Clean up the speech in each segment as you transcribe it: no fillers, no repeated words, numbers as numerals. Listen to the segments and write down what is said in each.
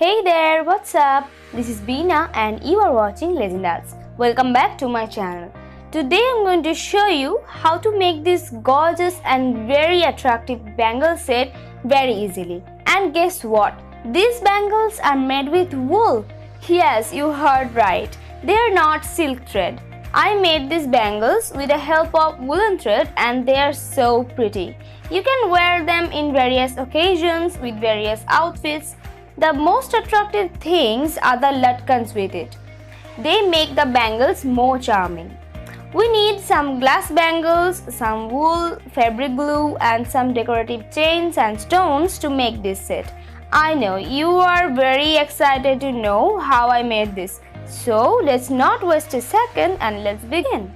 Hey there, what's up? This is Beena and you are watching Legend Arts. Welcome back to my channel. Today I'm going to show you how to make this gorgeous and very attractive bangle set very easily. And guess what? These bangles are made with wool. Yes, you heard right. They are not silk thread. I made these bangles with the help of woolen thread and they are so pretty. You can wear them in various occasions with various outfits. The most attractive things are the latkans with it. They make the bangles more charming. We need some glass bangles, some wool, fabric glue and some decorative chains and stones to make this set. I know you are very excited to know how I made this. So let's not waste a second and let's begin.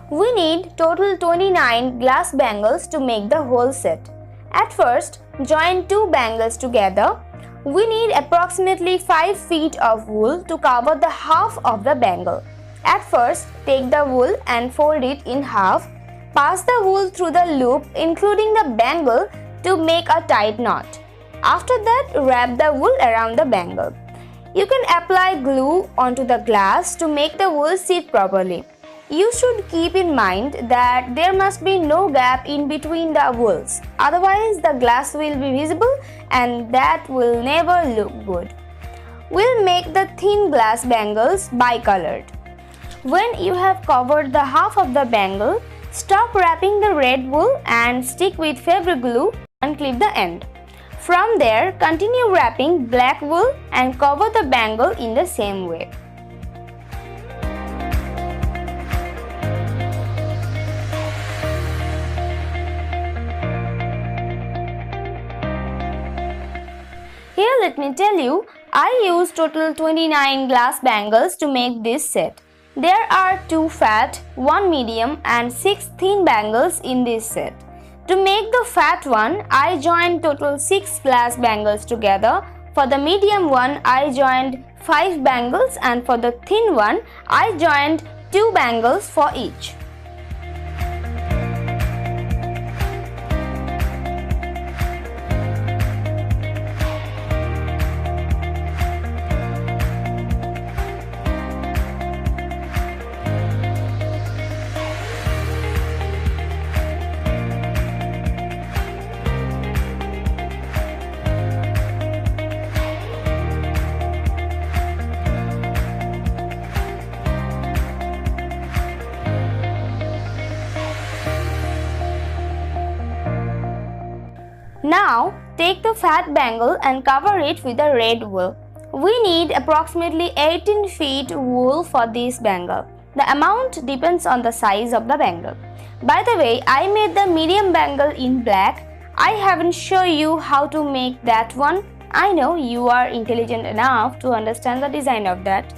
We need total 29 glass bangles to make the whole set. At first, join two bangles together. We need approximately 5 feet of wool to cover the half of the bangle. At first, take the wool and fold it in half. Pass the wool through the loop including the bangle to make a tight knot. After that, wrap the wool around the bangle. You can apply glue onto the glass to make the wool sit properly. You should keep in mind that there must be no gap in between the wools, otherwise the glass will be visible and that will never look good. We'll make the thin glass bangles bicolored. When you have covered the half of the bangle, stop wrapping the red wool and stick with fabric glue and clip the end. From there, continue wrapping black wool and cover the bangle in the same way. Here let me tell you, I used total 29 glass bangles to make this set. There are 2 fat, 1 medium and 6 thin bangles in this set. To make the fat one, I joined total 6 glass bangles together. For the medium one, I joined 5 bangles and for the thin one, I joined 2 bangles for each. Now, take the fat bangle and cover it with the red wool. We need approximately 18 feet wool for this bangle. The amount depends on the size of the bangle. By the way, I made the medium bangle in black. I haven't shown you how to make that one. I know you are intelligent enough to understand the design of that.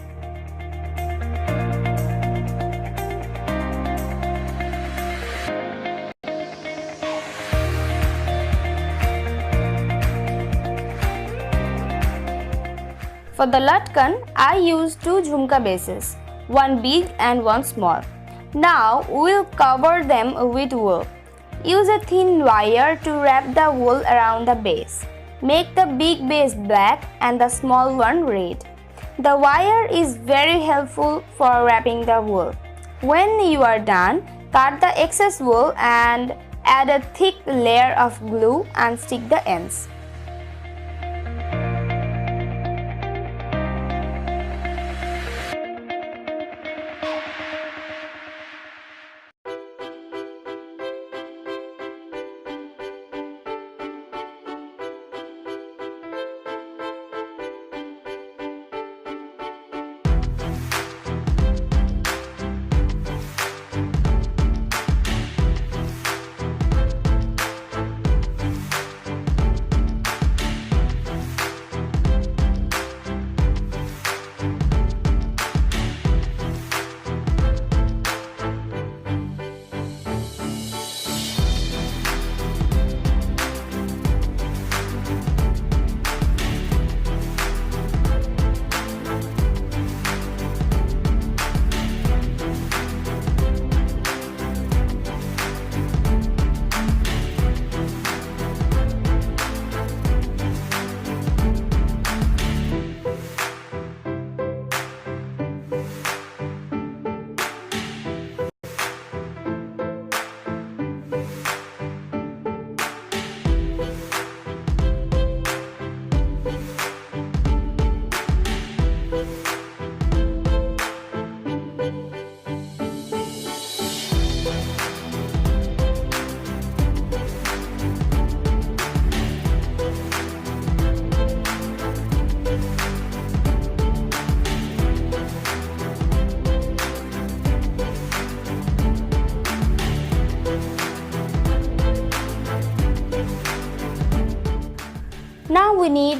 For the latkan, I used 2 jhumka bases, one big and one small. Now we'll cover them with wool. Use a thin wire to wrap the wool around the base. Make the big base black and the small one red. The wire is very helpful for wrapping the wool. When you are done, cut the excess wool and add a thick layer of glue and stick the ends.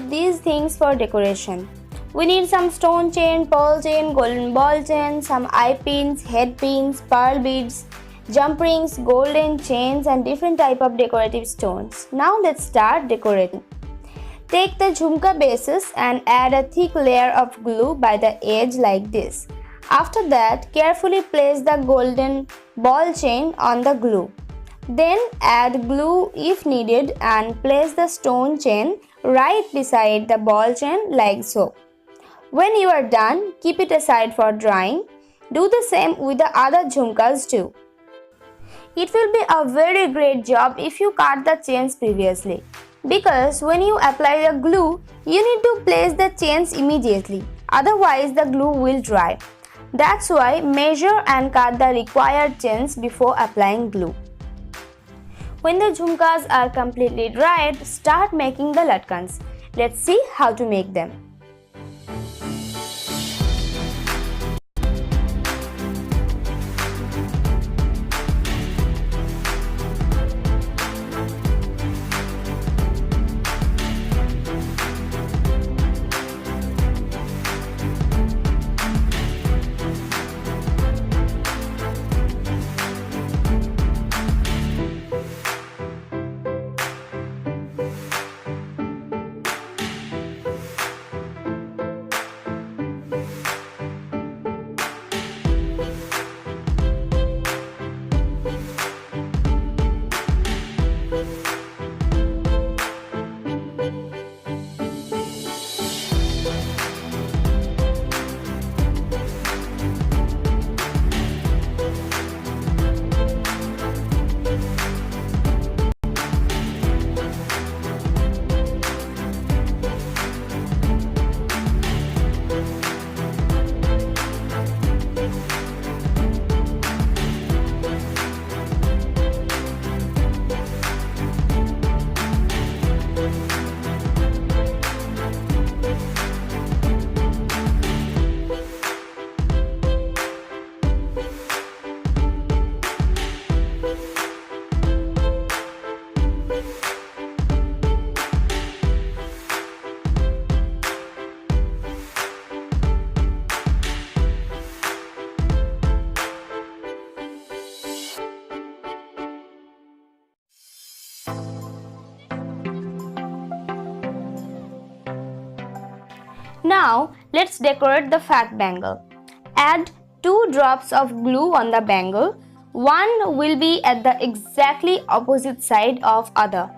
need these things for decoration. We need some stone chain, pearl chain, golden ball chain, some eye pins, head pins, pearl beads, jump rings, golden chains and different type of decorative stones. Now let's start decorating. Take the jhumka bases and add a thick layer of glue by the edge like this. After that, carefully place the golden ball chain on the glue. Then add glue if needed and place the stone chain right beside the ball chain like so. When you are done, keep it aside for drying. Do the same with the other jhumkas too. It will be a very great job if you cut the chains previously, because when you apply the glue, you need to place the chains immediately, otherwise the glue will dry. That's why measure and cut the required chains before applying glue. When the jhumkas are completely dried, start making the latkans. Let's see how to make them. Now let's decorate the fat bangle. Add 2 drops of glue on the bangle. One will be at the exactly opposite side of other.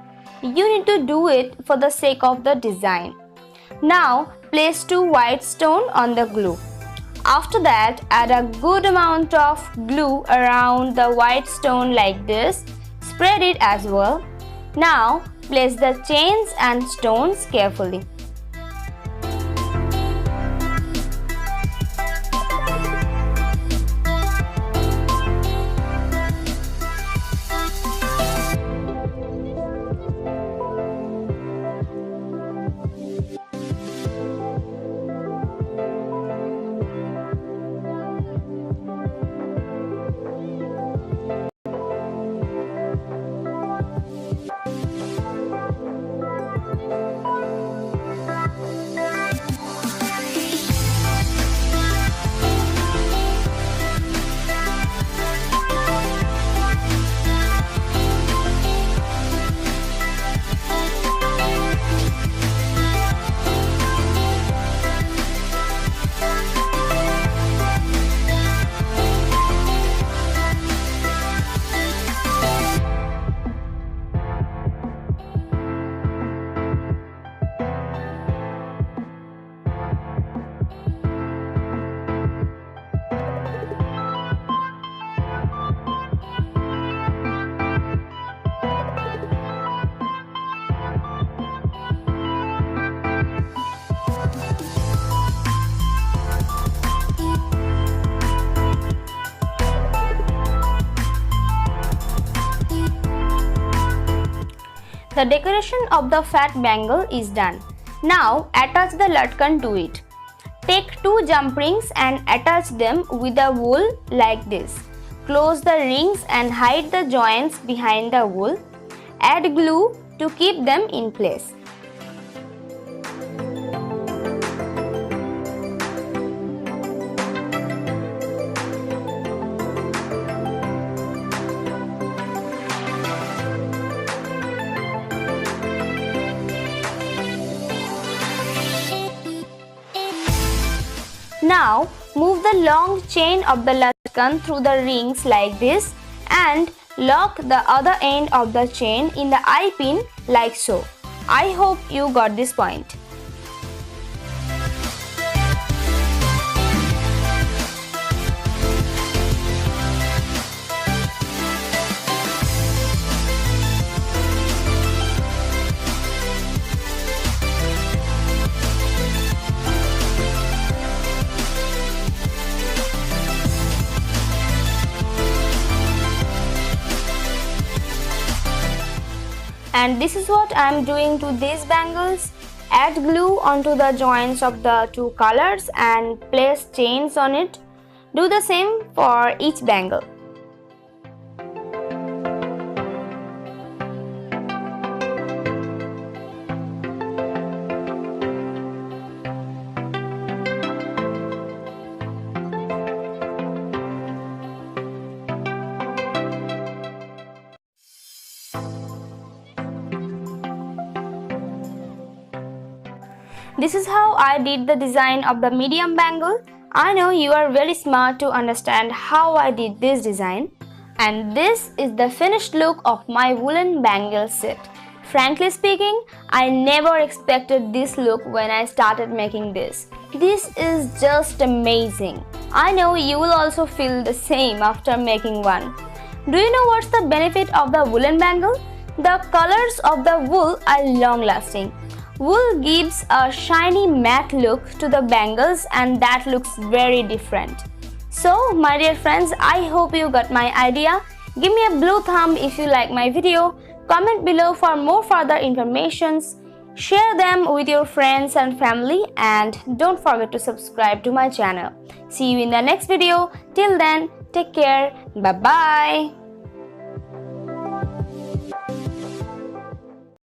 You need to do it for the sake of the design. Now place 2 white stone on the glue. After that, add a good amount of glue around the white stone like this. Spread it as well. Now place the chains and stones carefully. The decoration of the fat bangle is done. Now attach the latkan to it. Take 2 jump rings and attach them with a wool like this. Close the rings and hide the joints behind the wool. Add glue to keep them in place. Now move the long chain of the latkan through the rings like this and lock the other end of the chain in the eye pin like so. I hope you got this point. And this is what I am doing to these bangles. Add glue onto the joints of the two colors and place chains on it. Do the same for each bangle. This is how I did the design of the medium bangle. I know you are very smart to understand how I did this design. And this is the finished look of my woolen bangle set. Frankly speaking, I never expected this look when I started making this. This is just amazing. I know you will also feel the same after making one. Do you know what's the benefit of the woolen bangle? The colors of the wool are long lasting. Wool gives a shiny matte look to the bangles and that looks very different. So my dear friends, I hope you got my idea. Give me a blue thumb if you like my video. Comment below for more further informations. Share them with your friends and family and don't forget to subscribe to my channel. See you in the next video. Till then, take care. Bye bye.